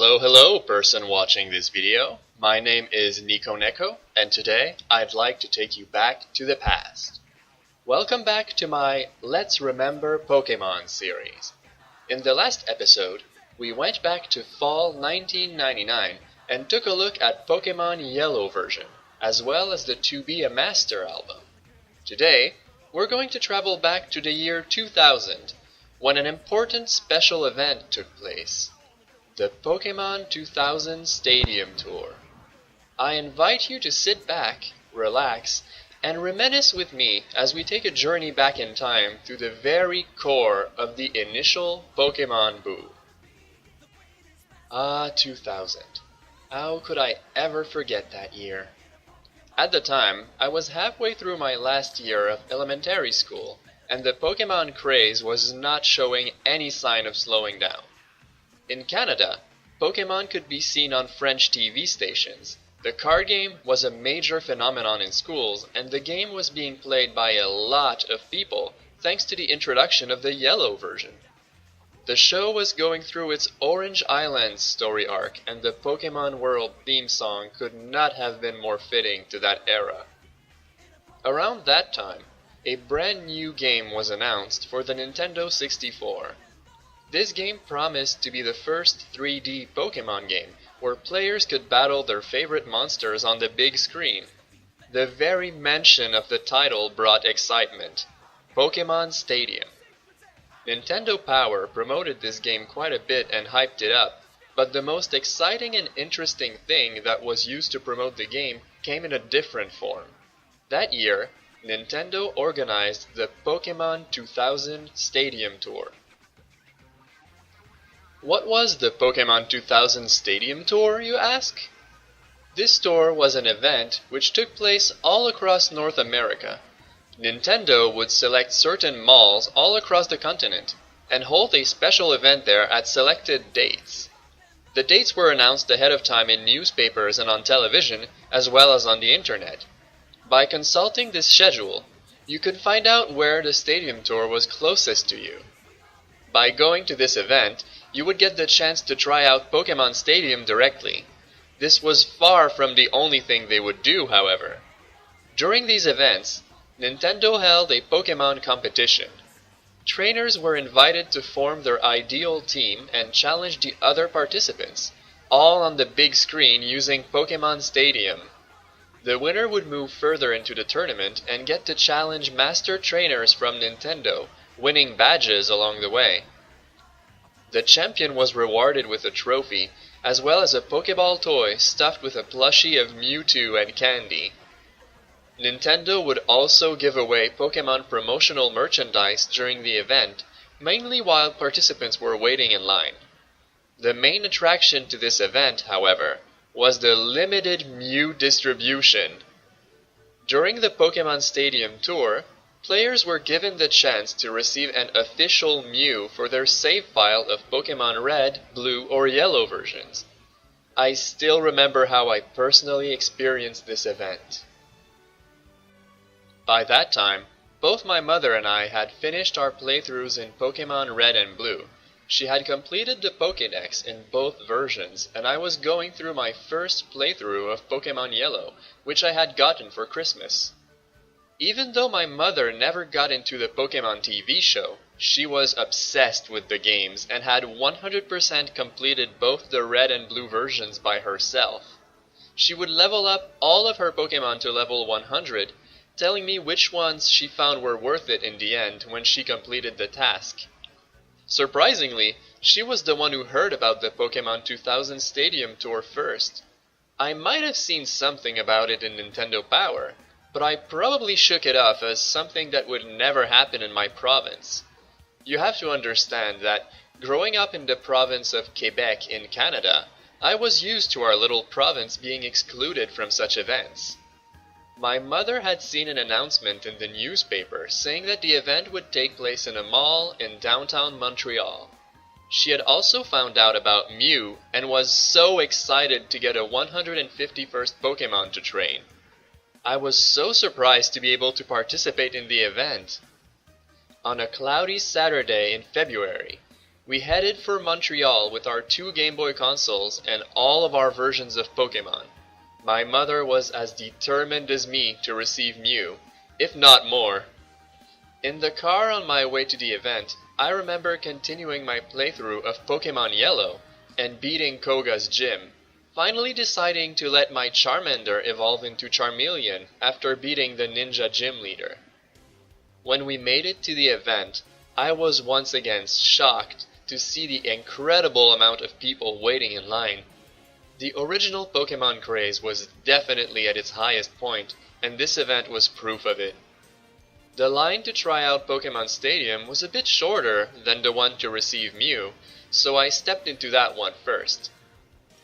Hello person watching this video. My name is Neko, and today I'd like to take you back to the past. Welcome back to my Let's Remember Pokémon series. In the last episode, we went back to fall 1999 and took a look at Pokémon Yellow version, as well as the To Be a Master album. Today, we're going to travel back to the year 2000, when an important special event took place. The Pokémon 2000 Stadium Tour. I invite you to sit back, relax, and reminisce with me as we take a journey back in time through the very core of the initial Pokémon Boo. 2000. How could I ever forget that year? At the time, I was halfway through my last year of elementary school, and the Pokémon craze was not showing any sign of slowing down. In Canada, Pokémon could be seen on French TV stations. The card game was a major phenomenon in schools, and the game was being played by a lot of people thanks to the introduction of the Yellow version. The show was going through its Orange Island story arc, and the Pokémon World theme song could not have been more fitting to that era. Around that time, a brand new game was announced for the Nintendo 64. This game promised to be the first 3D Pokémon game where players could battle their favorite monsters on the big screen. The very mention of the title brought excitement. Pokémon Stadium. Nintendo Power promoted this game quite a bit and hyped it up, but the most exciting and interesting thing that was used to promote the game came in a different form. That year, Nintendo organized the Pokémon 2000 Stadium Tour. What was the Pokémon 2000 Stadium Tour, you ask? This tour was an event which took place all across North America. Nintendo would select certain malls all across the continent and hold a special event there at selected dates. The dates were announced ahead of time in newspapers and on television, as well as on the internet. By consulting this schedule, you could find out where the stadium tour was closest to you. By going to this event, you would get the chance to try out Pokémon Stadium directly. This was far from the only thing they would do, however. During these events, Nintendo held a Pokémon competition. Trainers were invited to form their ideal team and challenge the other participants, all on the big screen using Pokémon Stadium. The winner would move further into the tournament and get to challenge master trainers from Nintendo, winning badges along the way. The champion was rewarded with a trophy, as well as a Pokéball toy stuffed with a plushie of Mewtwo and candy. Nintendo would also give away Pokémon promotional merchandise during the event, mainly while participants were waiting in line. The main attraction to this event, however, was the limited Mew distribution. During the Pokémon Stadium Tour, players were given the chance to receive an official Mew for their save file of Pokémon Red, Blue, or Yellow versions. I still remember how I personally experienced this event. By that time, both my mother and I had finished our playthroughs in Pokémon Red and Blue. She had completed the Pokédex in both versions, and I was going through my first playthrough of Pokémon Yellow, which I had gotten for Christmas. Even though my mother never got into the Pokémon TV show, she was obsessed with the games and had 100% completed both the Red and Blue versions by herself. She would level up all of her Pokémon to level 100, telling me which ones she found were worth it in the end when she completed the task. Surprisingly, she was the one who heard about the Pokémon 2000 Stadium Tour first. I might have seen something about it in Nintendo Power, but I probably shook it off as something that would never happen in my province. You have to understand that, growing up in the province of Quebec in Canada, I was used to our little province being excluded from such events. My mother had seen an announcement in the newspaper saying that the event would take place in a mall in downtown Montreal. She had also found out about Mew and was so excited to get a 151st Pokémon to train. I was so surprised to be able to participate in the event. On a cloudy Saturday in February, We headed for Montreal with our 2 Game Boy consoles and all of our versions of Pokémon. My mother was as determined as me to receive Mew, if not more. In the car on my way to the event, I remember continuing my playthrough of Pokémon Yellow and beating Koga's gym, finally deciding to let my Charmander evolve into Charmeleon after beating the ninja gym leader. When we made it to the event, I was once again shocked to see the incredible amount of people waiting in line. The original Pokémon craze was definitely at its highest point, and this event was proof of it. The line to try out Pokémon Stadium was a bit shorter than the one to receive Mew, so I stepped into that one first.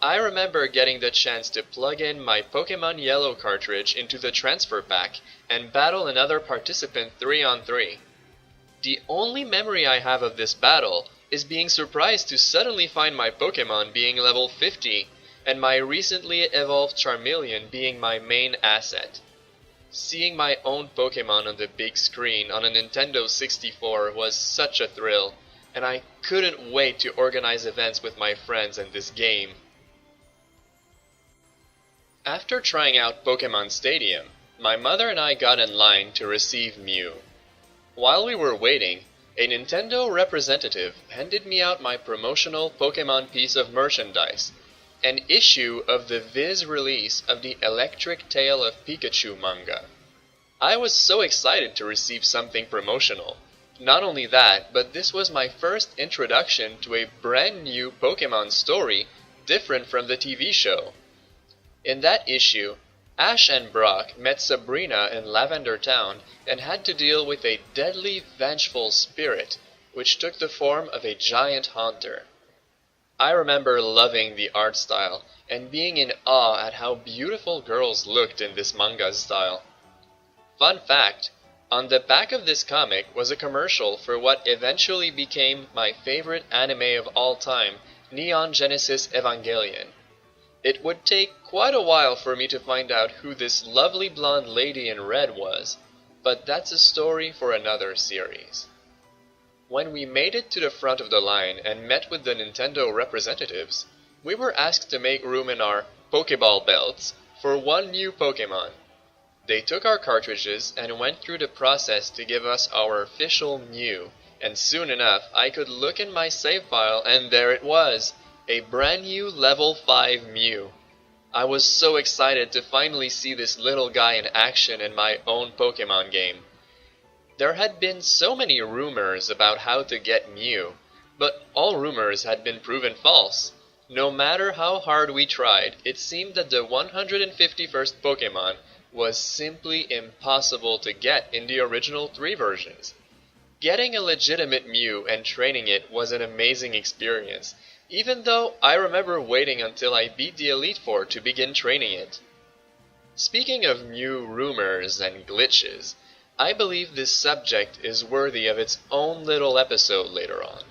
I remember getting the chance to plug in my Pokémon Yellow cartridge into the transfer pack and battle another participant 3-on-3. The only memory I have of this battle is being surprised to suddenly find my Pokémon being level 50 and my recently evolved Charmeleon being my main asset. Seeing my own Pokémon on the big screen on a Nintendo 64 was such a thrill, and I couldn't wait to organize events with my friends in this game. After trying out Pokémon Stadium, my mother and I got in line to receive Mew. While we were waiting, a Nintendo representative handed me out my promotional Pokémon piece of merchandise, an issue of the Viz release of the Electric Tale of Pikachu manga. I was so excited to receive something promotional. Not only that, but this was my first introduction to a brand new Pokémon story different from the TV show. In that issue, Ash and Brock met Sabrina in Lavender Town and had to deal with a deadly vengeful spirit, which took the form of a giant haunter. I remember loving the art style and being in awe at how beautiful girls looked in this manga style. Fun fact, on the back of this comic was a commercial for what eventually became my favorite anime of all time, Neon Genesis Evangelion. It would take quite a while for me to find out who this lovely blonde lady in red was, but that's a story for another series. When we made it to the front of the line and met with the Nintendo representatives, we were asked to make room in our Pokeball belts for one new Pokemon. They took our cartridges and went through the process to give us our official Mew, and soon enough I could look in my save file and there it was! A brand new level 5 Mew. I was so excited to finally see this little guy in action in my own Pokémon game. There had been so many rumors about how to get Mew, but all rumors had been proven false. No matter how hard we tried, it seemed that the 151st Pokémon was simply impossible to get in the original 3 versions. Getting a legitimate Mew and training it was an amazing experience, even though I remember waiting until I beat the Elite Four to begin training it. Speaking of Mew rumors and glitches, I believe this subject is worthy of its own little episode later on.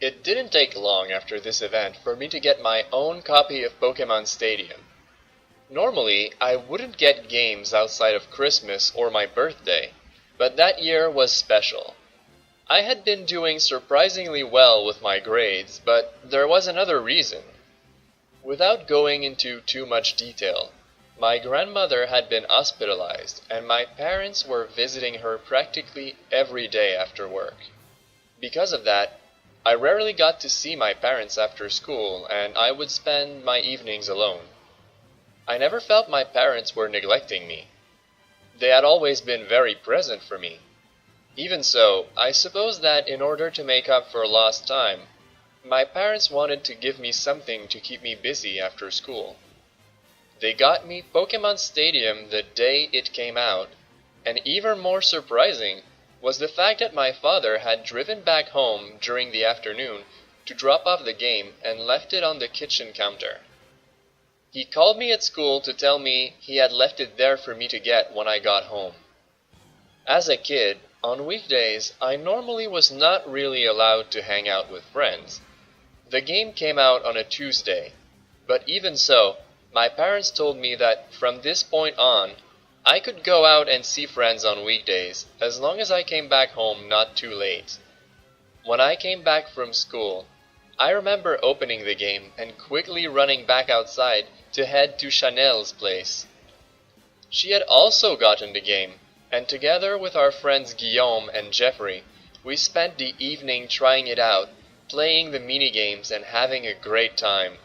It didn't take long after this event for me to get my own copy of Pokémon Stadium. Normally, I wouldn't get games outside of Christmas or my birthday, but that year was special. I had been doing surprisingly well with my grades, but there was another reason. Without going into too much detail, my grandmother had been hospitalized, and my parents were visiting her practically every day after work. Because of that, I rarely got to see my parents after school, and I would spend my evenings alone. I never felt my parents were neglecting me. They had always been very present for me. Even so, I suppose that in order to make up for lost time, my parents wanted to give me something to keep me busy after school. They got me Pokémon Stadium the day it came out, and even more surprising was the fact that my father had driven back home during the afternoon to drop off the game and left it on the kitchen counter. He called me at school to tell me he had left it there for me to get when I got home. As a kid, on weekdays, I normally was not really allowed to hang out with friends. The game came out on a Tuesday, but even so, my parents told me that from this point on, I could go out and see friends on weekdays as long as I came back home not too late. When I came back from school, I remember opening the game and quickly running back outside to head to Chanel's place. She had also gotten the game, and together with our friends Guillaume and Jeffrey, we spent the evening trying it out, playing the minigames and having a great time.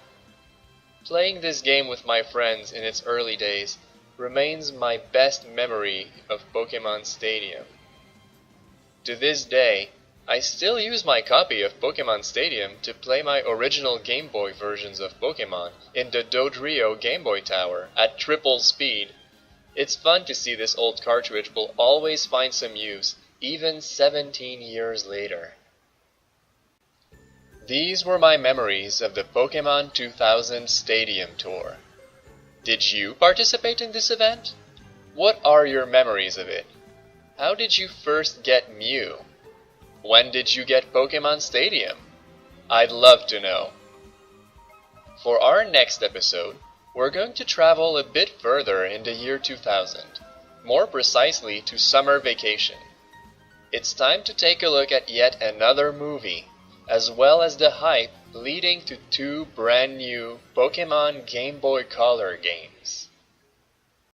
Playing this game with my friends in its early days remains my best memory of Pokémon Stadium. To this day, I still use my copy of Pokémon Stadium to play my original Game Boy versions of Pokémon in the Dodrio Game Boy Tower at triple speed. It's fun to see this old cartridge will always find some use, even 17 years later. These were my memories of the Pokémon 2000 Stadium Tour. Did you participate in this event? What are your memories of it? How did you first get Mew? When did you get Pokémon Stadium? I'd love to know. For our next episode, we're going to travel a bit further in the year 2000, more precisely to summer vacation. It's time to take a look at yet another movie, as well as the hype leading to two brand new Pokémon Game Boy Color games.